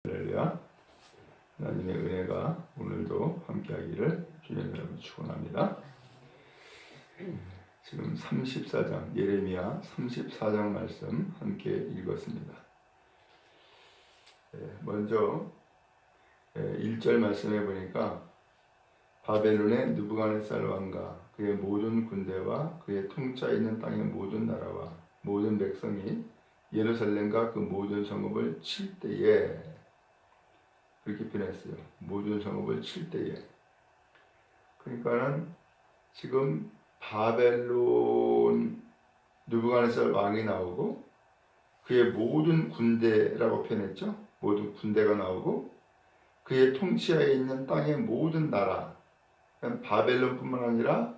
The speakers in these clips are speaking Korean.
할렐루야. 하나님의 은혜가 오늘도 함께하기를 주님의 이름으로 축원합니다. 지금 34장 예레미야 34장 말씀 함께 읽었습니다. 먼저 1절 말씀해 보니까 바벨론의 느부갓네살 왕과 그의 모든 군대와 그의 통치하 있는 땅의 모든 나라와 모든 백성이 예루살렘과 그 모든 성읍을 칠 때에, 그렇게 표현했어요. 모든 성읍을 칠 때에. 그러니까는 지금 바벨론 느부갓네살 왕이 나오고 그의 모든 군대라고 표현했죠. 모든 군대가 나오고 그의 통치하에 있는 땅의 모든 나라, 바벨론뿐만 아니라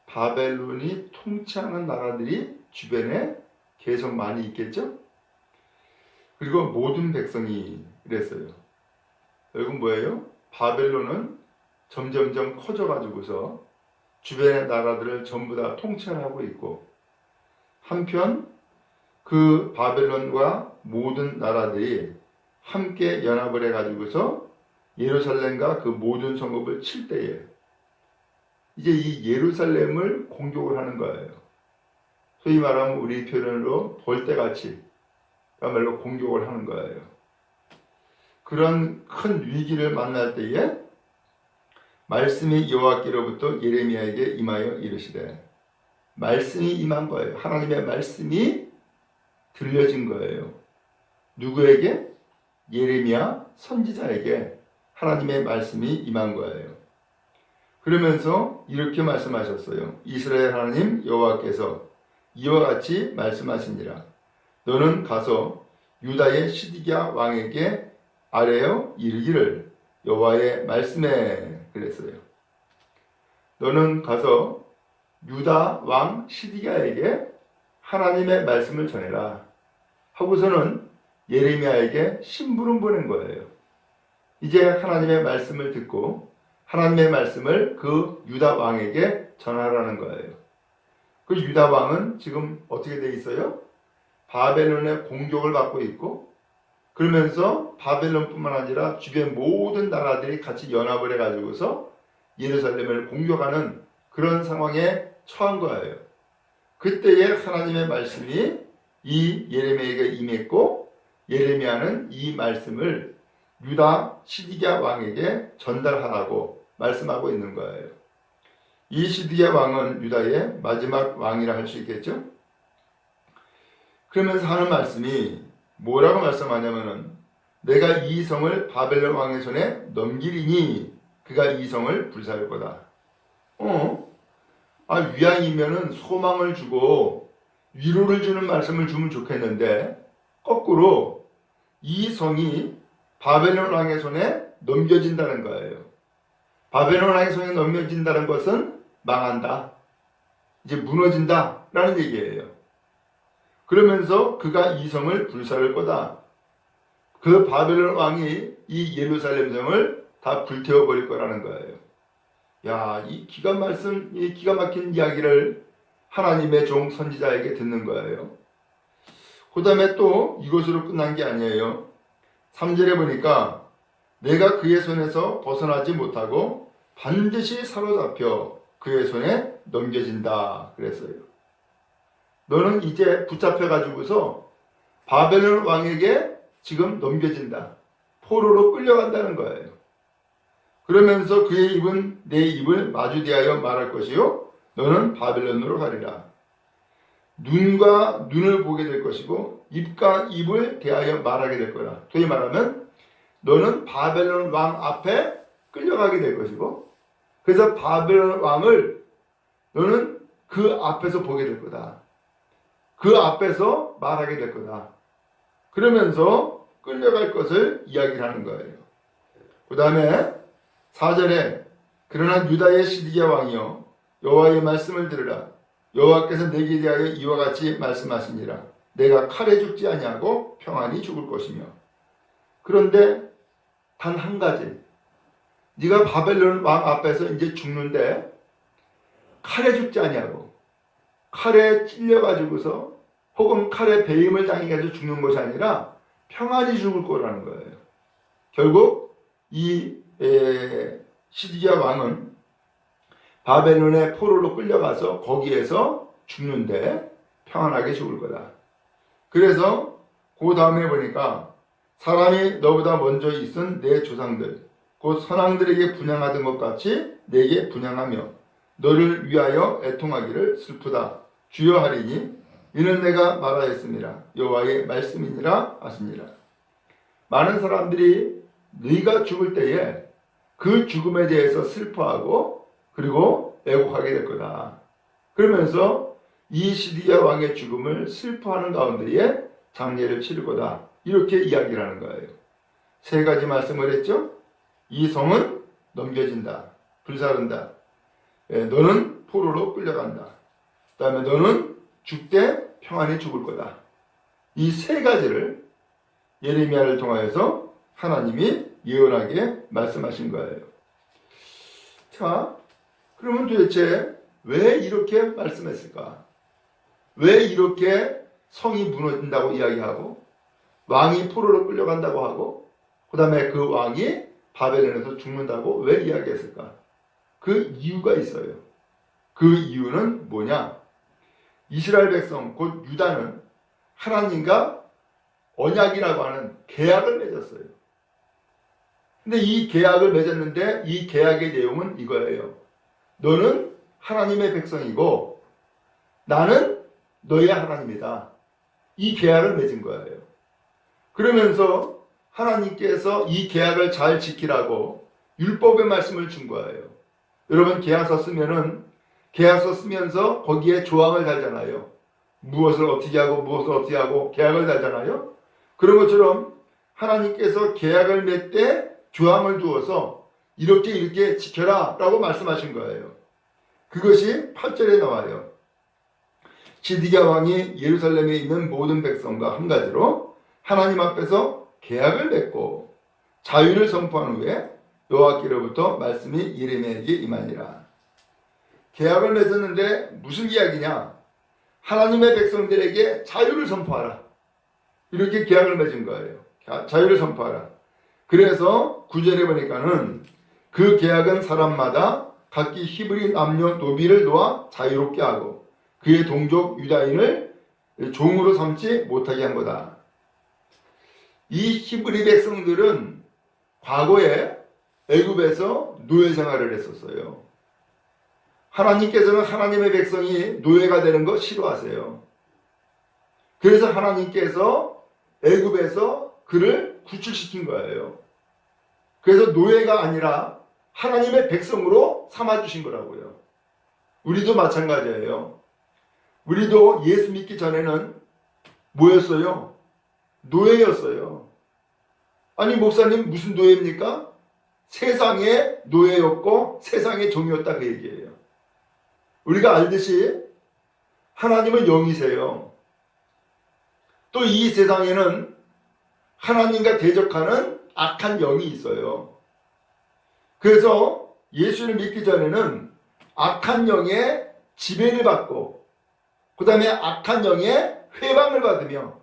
바벨론이 통치하는 나라들이 주변에 계속 많이 있겠죠. 그리고 모든 백성이 이랬어요. 여러분 뭐예요? 바벨론은 점점점 커져가지고서 주변의 나라들을 전부 다 통치를 하고 있고, 한편 그 바벨론과 모든 나라들이 함께 연합을 해가지고서 예루살렘과 그 모든 성읍을 칠 때에 이제 이 예루살렘을 공격을 하는 거예요. 소위 말하면 우리 표현으로 볼때같이 그야말로 공격을 하는 거예요. 그런 큰 위기를 만날 때에 말씀이 여호와께로부터 예레미야에게 임하여 이르시되, 말씀이 임한 거예요. 하나님의 말씀이 들려진 거예요. 누구에게? 예레미야 선지자에게 하나님의 말씀이 임한 거예요. 그러면서 이렇게 말씀하셨어요. 이스라엘 하나님 여호와께서 이와 같이 말씀하시니라. 너는 가서 유다의 시드기야 왕에게 아뢰어 이르기를, 여호와의 말씀에, 그랬어요. 너는 가서 유다 왕 시드기야에게 하나님의 말씀을 전해라 하고서는 예레미야에게 심부름 보낸 거예요. 이제 하나님의 말씀을 듣고 하나님의 말씀을 그 유다 왕에게 전하라는 거예요. 그 유다 왕은 지금 어떻게 돼 있어요? 바벨론의 공격을 받고 있고, 그러면서 바벨론뿐만 아니라 주변 모든 나라들이 같이 연합을 해가지고서 예루살렘을 공격하는 그런 상황에 처한 거예요. 그때에 하나님의 말씀이 이 예레미야에게 임했고, 예레미야는 이 말씀을 유다 시드기야 왕에게 전달하라고 말씀하고 있는 거예요. 이 시드기야 왕은 유다의 마지막 왕이라 할 수 있겠죠. 그러면서 하는 말씀이 뭐라고 말씀하냐면은, 내가 이 성을 바벨론 왕의 손에 넘기리니 그가 이 성을 불사할 거다. 위왕이면은 소망을 주고 위로를 주는 말씀을 주면 좋겠는데, 거꾸로 이 성이 바벨론 왕의 손에 넘겨진다는 거예요. 바벨론 왕의 손에 넘겨진다는 것은 망한다, 이제 무너진다 라는 얘기예요. 그러면서 그가 이 성을 불사를 거다. 그 바벨론 왕이 이 예루살렘 성을 다 불태워버릴 거라는 거예요. 야, 이 기가 막힌 이야기를 하나님의 종 선지자에게 듣는 거예요. 그 다음에 또 이것으로 끝난 게 아니에요. 3절에 보니까 내가 그의 손에서 벗어나지 못하고 반드시 사로잡혀 그의 손에 넘겨진다 그랬어요. 너는 이제 붙잡혀가지고서 바벨론 왕에게 지금 넘겨진다. 포로로 끌려간다는 거예요. 그러면서 그의 입은 내 입을 마주대하여 말할 것이요 너는 바벨론으로 가리라. 눈과 눈을 보게 될 것이고 입과 입을 대하여 말하게 될 거라. 소위 말하면 너는 바벨론 왕 앞에 끌려가게 될 것이고, 그래서 바벨론 왕을 너는 그 앞에서 보게 될 거다. 그 앞에서 말하게 될 거다. 그러면서 끌려갈 것을 이야기를 하는 거예요. 그 다음에 4절에 그러나 유다의 시드기야 왕이여 여호와의 말씀을 들으라. 여호와께서 내게 대하여 이와 같이 말씀하시니라. 내가 칼에 죽지 아니하고 평안히 죽을 것이며. 그런데 단 한 가지, 네가 바벨론 왕 앞에서 이제 죽는데 칼에 죽지 아니하고 칼에 찔려가지고서 혹은 칼에 배임을 당해가지고 죽는 것이 아니라 평안히 죽을 거라는 거예요. 결국 이 시드기야 왕은 바벨론의 포로로 끌려가서 거기에서 죽는데 평안하게 죽을 거다. 그래서 그 다음에 보니까 사람이 너보다 먼저 있은 내 조상들 곧 선왕들에게 분향하던 것 같이 내게 분향하며 너를 위하여 애통하기를 슬프다 주여 하리니 이는 내가 말하였습니다. 여호와의 말씀이니라 하시니라. 많은 사람들이 네가 죽을 때에 그 죽음에 대해서 슬퍼하고 그리고 애곡하게 될 거다. 그러면서 이 시드기야 왕의 죽음을 슬퍼하는 가운데에 장례를 치를 거다. 이렇게 이야기를 하는 거예요. 세 가지 말씀을 했죠. 이 성은 넘겨진다. 불사른다. 너는 포로로 끌려간다. 그 다음에 너는 죽되 평안히 죽을 거다. 이 세 가지를 예레미야를 통하여서 하나님이 예언하게 말씀하신 거예요. 자, 그러면 도대체 왜 이렇게 말씀했을까? 왜 이렇게 성이 무너진다고 이야기하고 왕이 포로로 끌려간다고 하고 그 다음에 그 왕이 바벨론에서 죽는다고 왜 이야기했을까? 그 이유가 있어요. 그 이유는 뭐냐? 이스라엘 백성 곧 유다는 하나님과 언약이라고 하는 계약을 맺었어요. 근데 이 계약을 맺었는데 이 계약의 내용은 이거예요. 너는 하나님의 백성이고 나는 너의 하나님이다. 이 계약을 맺은 거예요. 그러면서 하나님께서 이 계약을 잘 지키라고 율법의 말씀을 준 거예요. 여러분 계약서 쓰면서 거기에 조항을 달잖아요. 무엇을 어떻게 하고 무엇을 어떻게 하고 계약을 달잖아요. 그런 것처럼 하나님께서 계약을 맺되 조항을 두어서 이렇게 지켜라 라고 말씀하신 거예요. 그것이 8절에 나와요. 시드기야 왕이 예루살렘에 있는 모든 백성과 한 가지로 하나님 앞에서 계약을 맺고 자유를 선포한 후에 여호와께로부터 말씀이 예레미야에게 임하니라. 계약을 맺었는데 무슨 계약이냐? 하나님의 백성들에게 자유를 선포하라. 이렇게 계약을 맺은 거예요. 자유를 선포하라. 그래서 9절에 보니까는 그 계약은 사람마다 각기 히브리 남녀 노비를 놓아 자유롭게 하고 그의 동족 유다인을 종으로 삼지 못하게 한 거다. 이 히브리 백성들은 과거에 애굽에서 노예 생활을 했었어요. 하나님께서는 하나님의 백성이 노예가 되는 거 싫어하세요. 그래서 하나님께서 애굽에서 그를 구출시킨 거예요. 그래서 노예가 아니라 하나님의 백성으로 삼아주신 거라고요. 우리도 마찬가지예요. 우리도 예수 믿기 전에는 뭐였어요? 노예였어요. 아니 목사님 무슨 노예입니까? 세상의 노예였고 세상의 종이었다 그 얘기예요. 우리가 알듯이 하나님은 영이세요. 또 이 세상에는 하나님과 대적하는 악한 영이 있어요. 그래서 예수를 믿기 전에는 악한 영의 지배를 받고 그 다음에 악한 영의 회방을 받으며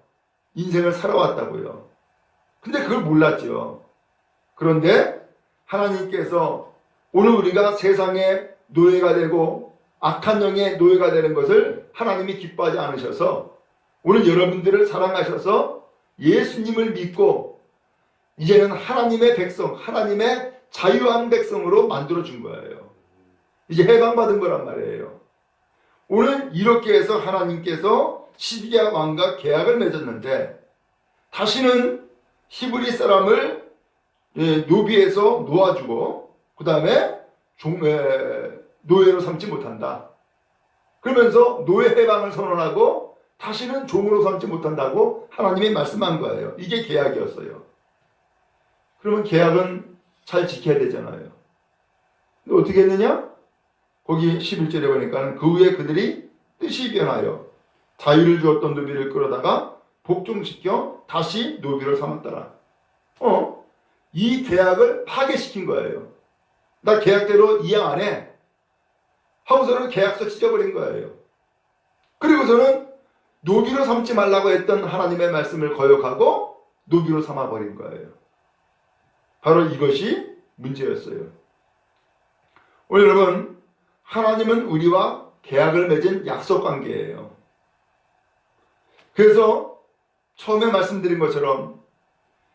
인생을 살아왔다고요. 근데 그걸 몰랐죠. 그런데 하나님께서 오늘 우리가 세상의 노예가 되고 악한 영의 노예가 되는 것을 하나님이 기뻐하지 않으셔서 오늘 여러분들을 사랑하셔서 예수님을 믿고 이제는 하나님의 백성, 하나님의 자유한 백성으로 만들어준 거예요. 이제 해방받은 거란 말이에요. 오늘 이렇게 해서 하나님께서 시드기야 왕과 계약을 맺었는데 다시는 히브리 사람을 노비에서 놓아주고 그 다음에 노예로 삼지 못한다. 그러면서 노예 해방을 선언하고 다시는 종으로 삼지 못한다고 하나님이 말씀한 거예요. 이게 계약이었어요. 그러면 계약은 잘 지켜야 되잖아요. 근데 어떻게 했느냐? 거기 11절에 보니까 그 후에 그들이 뜻이 변하여 자유를 주었던 노비를 끌어다가 복종시켜 다시 노비를 삼았더라. 이 계약을 파괴시킨 거예요. 나 계약대로 이행 안 해. 하고서는 계약서 찢어버린 거예요. 그리고서는 노비로 삼지 말라고 했던 하나님의 말씀을 거역하고 노비로 삼아버린 거예요. 바로 이것이 문제였어요. 오늘 여러분, 하나님은 우리와 계약을 맺은 약속관계예요. 그래서 처음에 말씀드린 것처럼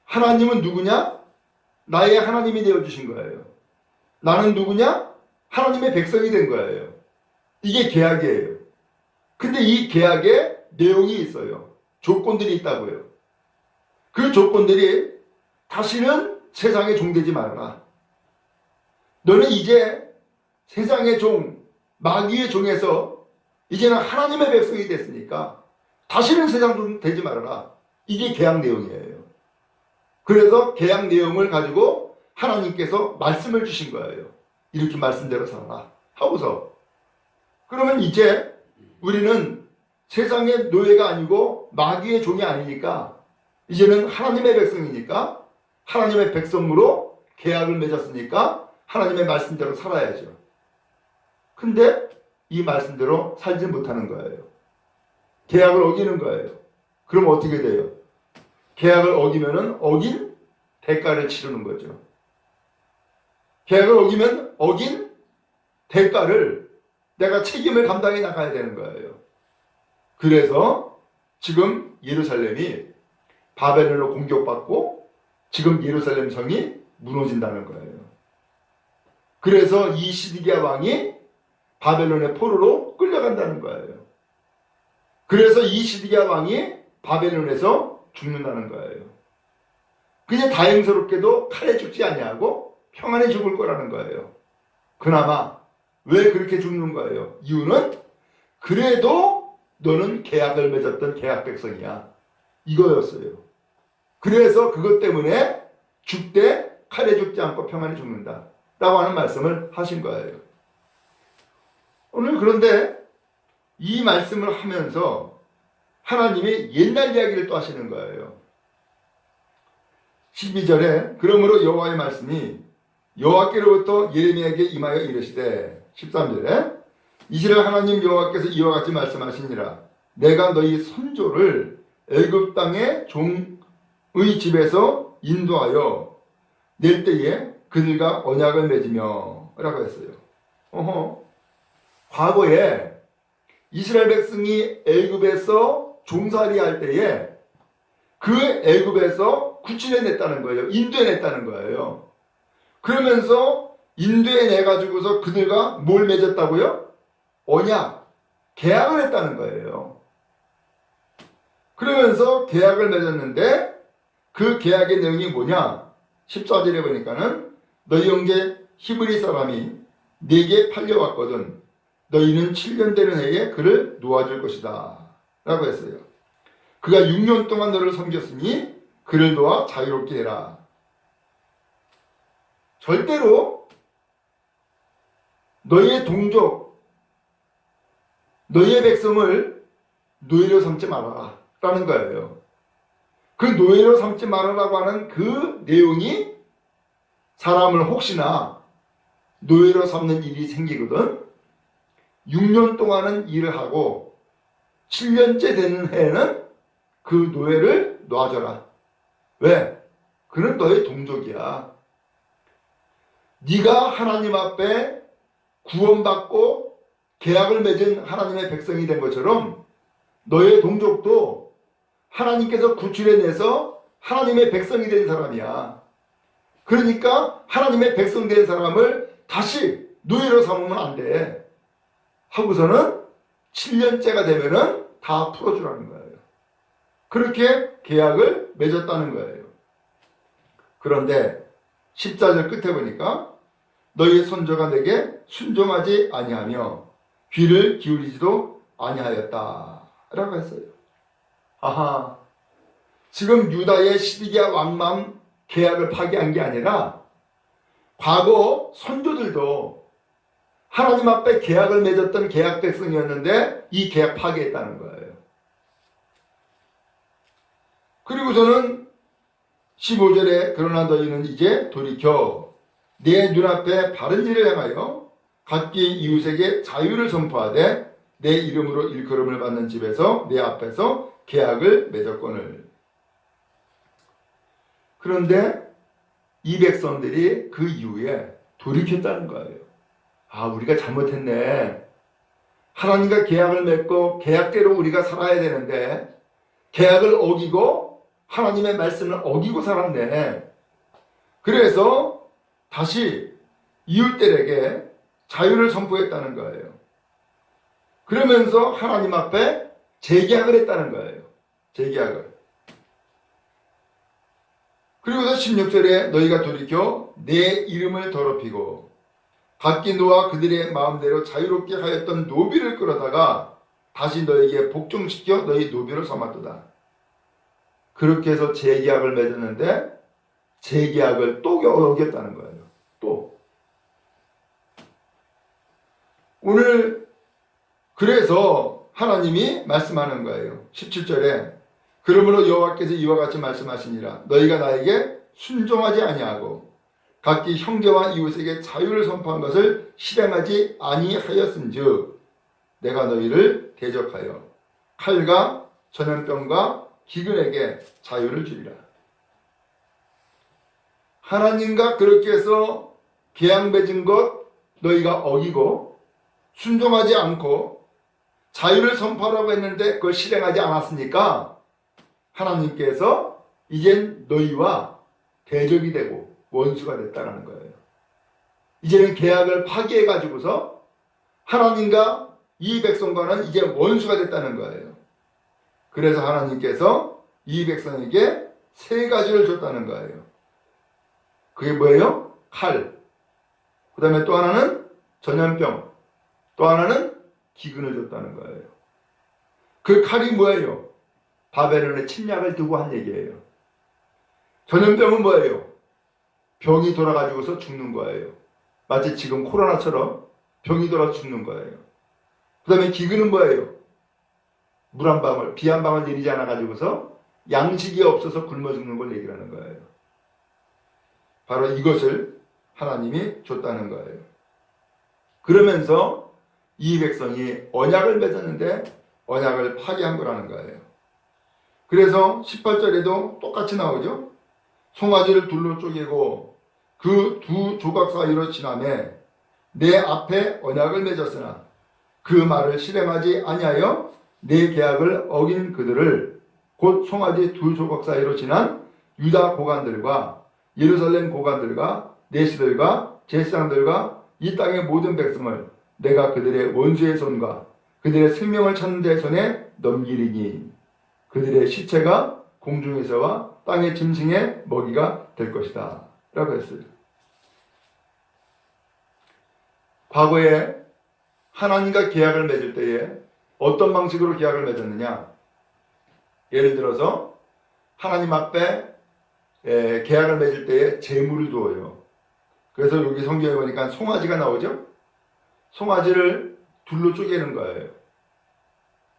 하나님은 누구냐? 나의 하나님이 되어주신 거예요. 나는 누구냐? 하나님의 백성이 된 거예요. 이게 계약이에요. 근데 이 계약에 내용이 있어요. 조건들이 있다고요. 그 조건들이 다시는 세상의 종 되지 말아라. 너는 이제 세상의 종, 마귀의 종에서 이제는 하나님의 백성이 됐으니까 다시는 세상 종 되지 말아라. 이게 계약 내용이에요. 그래서 계약 내용을 가지고 하나님께서 말씀을 주신 거예요. 이렇게 말씀대로 살아라 하고서, 그러면 이제 우리는 세상의 노예가 아니고 마귀의 종이 아니니까 이제는 하나님의 백성이니까 하나님의 백성으로 계약을 맺었으니까 하나님의 말씀대로 살아야죠. 근데 이 말씀대로 살지 못하는 거예요. 계약을 어기는 거예요. 그럼 어떻게 돼요? 계약을 어기면은 어긴 대가를 치르는 거죠. 계약을 어기면 어긴 대가를 내가 책임을 감당해 나가야 되는 거예요. 그래서 지금 예루살렘이 바벨론으로 공격받고 지금 예루살렘 성이 무너진다는 거예요. 그래서 이 시드기야 왕이 바벨론의 포로로 끌려간다는 거예요. 그래서 이 시드기야 왕이 바벨론에서 죽는다는 거예요. 그냥 다행스럽게도 칼에 죽지 아니하고 평안히 죽을 거라는 거예요. 그나마 왜 그렇게 죽는 거예요? 이유는 그래도 너는 계약을 맺었던 계약 백성이야, 이거였어요. 그래서 그것 때문에 죽되 칼에 죽지 않고 평안히 죽는다 라고 하는 말씀을 하신 거예요. 오늘 그런데 이 말씀을 하면서 하나님이 옛날 이야기를 또 하시는 거예요. 12절에 그러므로 여호와의 말씀이 여호와께로부터 예레미야에게 임하여 이르시되, 13절에 이스라엘 하나님 여호와께서 이와 같이 말씀하시니라. 내가 너희 선조를 애굽 땅의 종의 집에서 인도하여 낼 때에 그들과 언약을 맺으며 라고 했어요. 과거에 이스라엘 백성이 애굽에서 종살이 할 때에 그 애굽에서 구출해냈다는 거예요. 인도해냈다는 거예요. 그러면서 인도해내가지고서 그들과 뭘 맺었다고요? 언약, 계약을 했다는 거예요. 그러면서 계약을 맺었는데 그 계약의 내용이 뭐냐? 14절에 보니까는 너희 형제 히브리 사람이 네게 팔려왔거든 너희는 7년 되는 해에 그를 놓아줄 것이다 라고 했어요. 그가 6년 동안 너를 섬겼으니 그를 놓아 자유롭게 해라. 절대로 너희의 동족, 너희의 백성을 노예로 삼지 말아라 라는 거예요. 그 노예로 삼지 말아라고 하는 그 내용이 사람을 혹시나 노예로 삼는 일이 생기거든 6년 동안은 일을 하고 7년째 되는 해에는 그 노예를 놔줘라. 왜? 그는 너의 동족이야. 네가 하나님 앞에 구원받고 계약을 맺은 하나님의 백성이 된 것처럼 너의 동족도 하나님께서 구출해내서 하나님의 백성이 된 사람이야. 그러니까 하나님의 백성 된 사람을 다시 노예로 삼으면 안 돼. 하고서는 7년째가 되면은 다 풀어주라는 거예요. 그렇게 계약을 맺었다는 거예요. 그런데 14절 끝에 보니까 너희 손자가 내게 순종하지 아니하며 귀를 기울이지도 아니하였다 라고 했어요. 아하, 지금 유다의 시드기야 왕만 계약을 파기한 게 아니라 과거 선조들도 하나님 앞에 계약을 맺었던 계약 백성이었는데 이 계약 파기했다는 거예요. 그리고서는 15절에 그러나 너희는 이제 돌이켜 내 눈앞에 바른 일을 행하여 각기 이웃에게 자유를 선포하되 내 이름으로 일컬음을 받는 집에서 내 앞에서 계약을 맺었거늘. 그런데 이 백성들이 그 이후에 돌이켰다는 거예요. 아, 우리가 잘못했네. 하나님과 계약을 맺고 계약대로 우리가 살아야 되는데 계약을 어기고 하나님의 말씀을 어기고 살았네. 그래서 다시 이웃들에게 자유를 선포했다는 거예요. 그러면서 하나님 앞에 재계약을 했다는 거예요. 재계약을. 그리고서 16절에 너희가 돌이켜 내 이름을 더럽히고 각기 너와 그들의 마음대로 자유롭게 하였던 노비를 끌어다가 다시 너에게 복종시켜 너희 노비를 삼았도다. 그렇게 해서 재계약을 맺었는데 재계약을 또 어겼다는 거예요. 또. 오늘 그래서 하나님이 말씀하는 거예요. 17절에 그러므로 여호와께서 이와 같이 말씀하시니라. 너희가 나에게 순종하지 아니하고 각기 형제와 이웃에게 자유를 선포한 것을 실행하지 아니하였은즉 내가 너희를 대적하여 칼과 전염병과 기근에게 자유를 주리라. 하나님과 그렇게 해서 계약 맺은 것 너희가 어기고 순종하지 않고 자유를 선포하라고 했는데 그걸 실행하지 않았으니까 하나님께서 이젠 너희와 대적이 되고 원수가 됐다는 거예요. 이제는 계약을 파기해가지고서 하나님과 이 백성과는 이제 원수가 됐다는 거예요. 그래서 하나님께서 이 백성에게 세 가지를 줬다는 거예요. 그게 뭐예요? 칼. 그 다음에 또 하나는 전염병. 또 하나는 기근을 줬다는 거예요. 그 칼이 뭐예요? 바벨론의 침략을 두고 한 얘기예요. 전염병은 뭐예요? 병이 돌아가지고서 죽는 거예요. 마치 지금 코로나처럼 병이 돌아서 죽는 거예요. 그 다음에 기근은 뭐예요? 물 한 방울, 비 한 방울 내리지 않아 가지고서 양식이 없어서 굶어 죽는 걸 얘기하는 거예요. 바로 이것을 하나님이 줬다는 거예요. 그러면서 이 백성이 언약을 맺었는데 언약을 파기한 거라는 거예요. 그래서 18절에도 똑같이 나오죠. 송아지를 둘로 쪼개고 그 두 조각 사이로 지나매 내 앞에 언약을 맺었으나 그 말을 실행하지 아니하여 내 계약을 어긴 그들을 곧 송아지 두 조각 사이로 지난 유다 고관들과 예루살렘 고관들과 내시들과 제사장들과 이 땅의 모든 백성을 내가 그들의 원수의 손과 그들의 생명을 찾는 자의 손에 넘기리니 그들의 시체가 공중에서와 땅의 짐승의 먹이가 될 것이다 라고 했어요. 과거에 하나님과 계약을 맺을 때에 어떤 방식으로 계약을 맺었느냐. 예를 들어서 하나님 앞에 계약을 맺을 때에 제물을 두어요. 그래서 여기 성경에 보니까 송아지가 나오죠. 송아지를 둘로 쪼개는 거예요.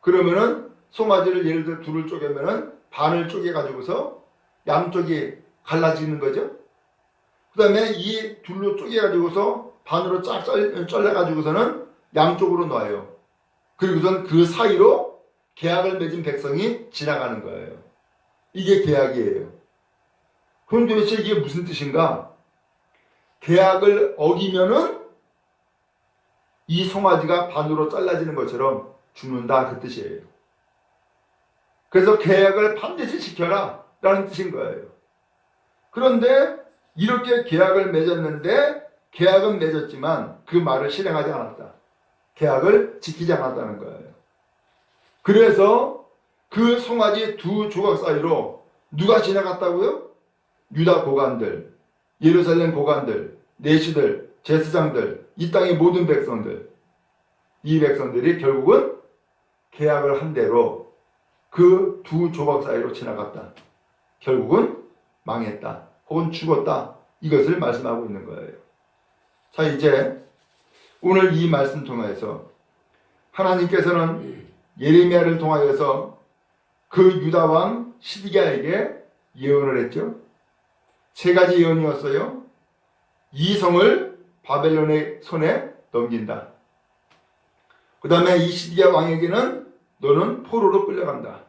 그러면은 송아지를 예를 들어 둘을 쪼개면은 반을 쪼개 가지고서 양쪽이 갈라지는 거죠. 그 다음에 이 둘로 쪼개 가지고서 반으로 쫙 잘라 가지고서는 양쪽으로 놔요. 그리고선 그 사이로 계약을 맺은 백성이 지나가는 거예요. 이게 계약이에요. 그럼 도대체 이게 무슨 뜻인가? 계약을 어기면은 이 송아지가 반으로 잘라지는 것처럼 죽는다 그 뜻이에요. 그래서 계약을 반드시 지켜라 라는 뜻인 거예요. 그런데 이렇게 계약을 맺었는데 계약은 맺었지만 그 말을 실행하지 않았다. 계약을 지키지 않았다는 거예요. 그래서 그 송아지 두 조각 사이로 누가 지나갔다고요? 유다 고관들, 예루살렘 고관들, 내시들, 제사장들, 이 땅의 모든 백성들. 이 백성들이 결국은 계약을 한 대로 그 두 조각 사이로 지나갔다. 결국은 망했다. 혹은 죽었다. 이것을 말씀하고 있는 거예요. 자, 이제 오늘 이 말씀 통해서 하나님께서는 예레미야를 통하여서 그 유다 왕 시드기야에게 예언을 했죠. 세 가지 예언이었어요. 이 성을 바벨론의 손에 넘긴다. 그 다음에 이 시디기야 왕에게는 너는 포로로 끌려간다.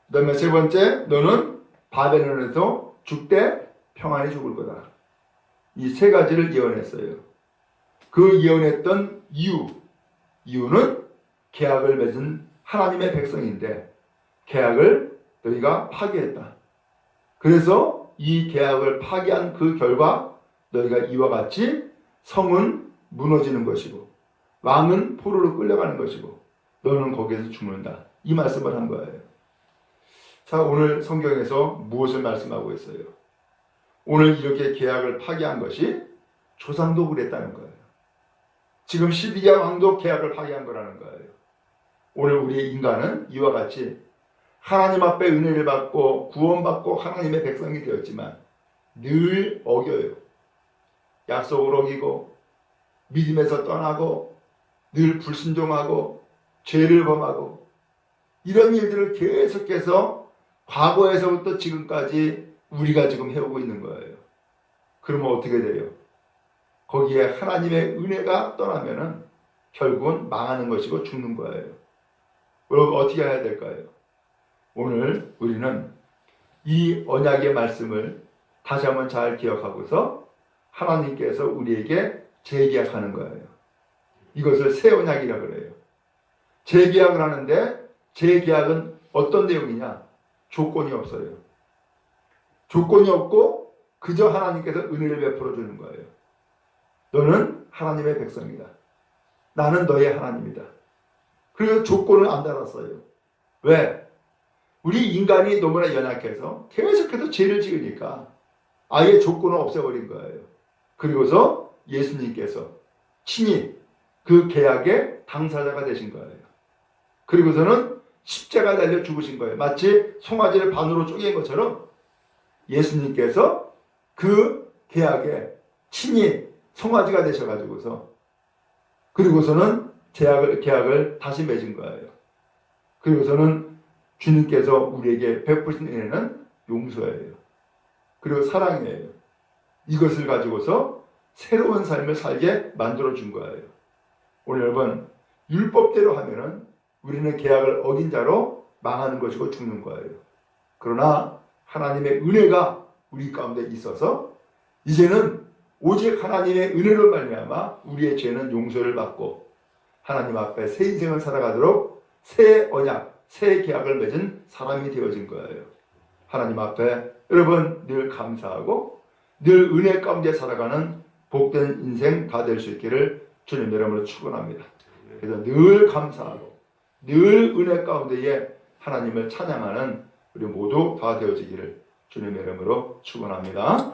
그 다음에 세 번째, 너는 바벨론에서 죽되 평안히 죽을 거다. 이 세 가지를 예언했어요. 그 예언했던 이유는 계약을 맺은 하나님의 백성인데 계약을 너희가 파기했다. 그래서 이 계약을 파기한 그 결과 너희가 이와 같이 성은 무너지는 것이고 왕은 포로로 끌려가는 것이고 너는 거기에서 죽는다. 이 말씀을 한 거예요. 자, 오늘 성경에서 무엇을 말씀하고 있어요? 오늘 이렇게 계약을 파기한 것이 조상도 그랬다는 거예요. 지금 시드기야 왕도 계약을 파기한 거라는 거예요. 오늘 우리의 인간은 이와 같이 하나님 앞에 은혜를 받고 구원받고 하나님의 백성이 되었지만 늘 어겨요. 약속을 어기고 믿음에서 떠나고 늘 불순종하고 죄를 범하고 이런 일들을 계속해서 과거에서부터 지금까지 우리가 지금 해오고 있는 거예요. 그러면 어떻게 돼요? 거기에 하나님의 은혜가 떠나면은 결국은 망하는 것이고 죽는 거예요. 여러분 어떻게 해야 될까요? 오늘 우리는 이 언약의 말씀을 다시 한번 잘 기억하고서 하나님께서 우리에게 재계약하는 거예요. 이것을 새 언약이라고 그래요. 재계약을 하는데 재계약은 어떤 내용이냐? 조건이 없어요. 조건이 없고 그저 하나님께서 은혜를 베풀어 주는 거예요. 너는 하나님의 백성이다. 나는 너의 하나님이다. 그래서 조건을 안 달았어요. 왜? 우리 인간이 너무나 연약해서 계속해서 죄를 지으니까 아예 조건을 없애버린 거예요. 그리고서 예수님께서 친히 그 계약의 당사자가 되신 거예요. 그리고서는 십자가 달려 죽으신 거예요. 마치 송아지를 반으로 쪼갠 것처럼 예수님께서 그 계약에 친히 송아지가 되셔가지고서 그리고서는 계약을 다시 맺은 거예요. 그리고서는 주님께서 우리에게 베푸신 은혜는 용서예요. 그리고 사랑이에요. 이것을 가지고서 새로운 삶을 살게 만들어준 거예요. 오늘 여러분 율법대로 하면은 우리는 계약을 어긴 자로 망하는 것이고 죽는 거예요. 그러나 하나님의 은혜가 우리 가운데 있어서 이제는 오직 하나님의 은혜로 말미암아 우리의 죄는 용서를 받고 하나님 앞에 새 인생을 살아가도록 새 언약, 새 계약을 맺은 사람이 되어진 거예요. 하나님 앞에 여러분 늘 감사하고 늘 은혜 가운데 살아가는 복된 인생 다 될 수 있기를 주님 이름으로 축원합니다. 그래서 늘 감사하고 늘 은혜 가운데에 하나님을 찬양하는 우리 모두 다 되어지기를 주님의 이름으로 축원합니다.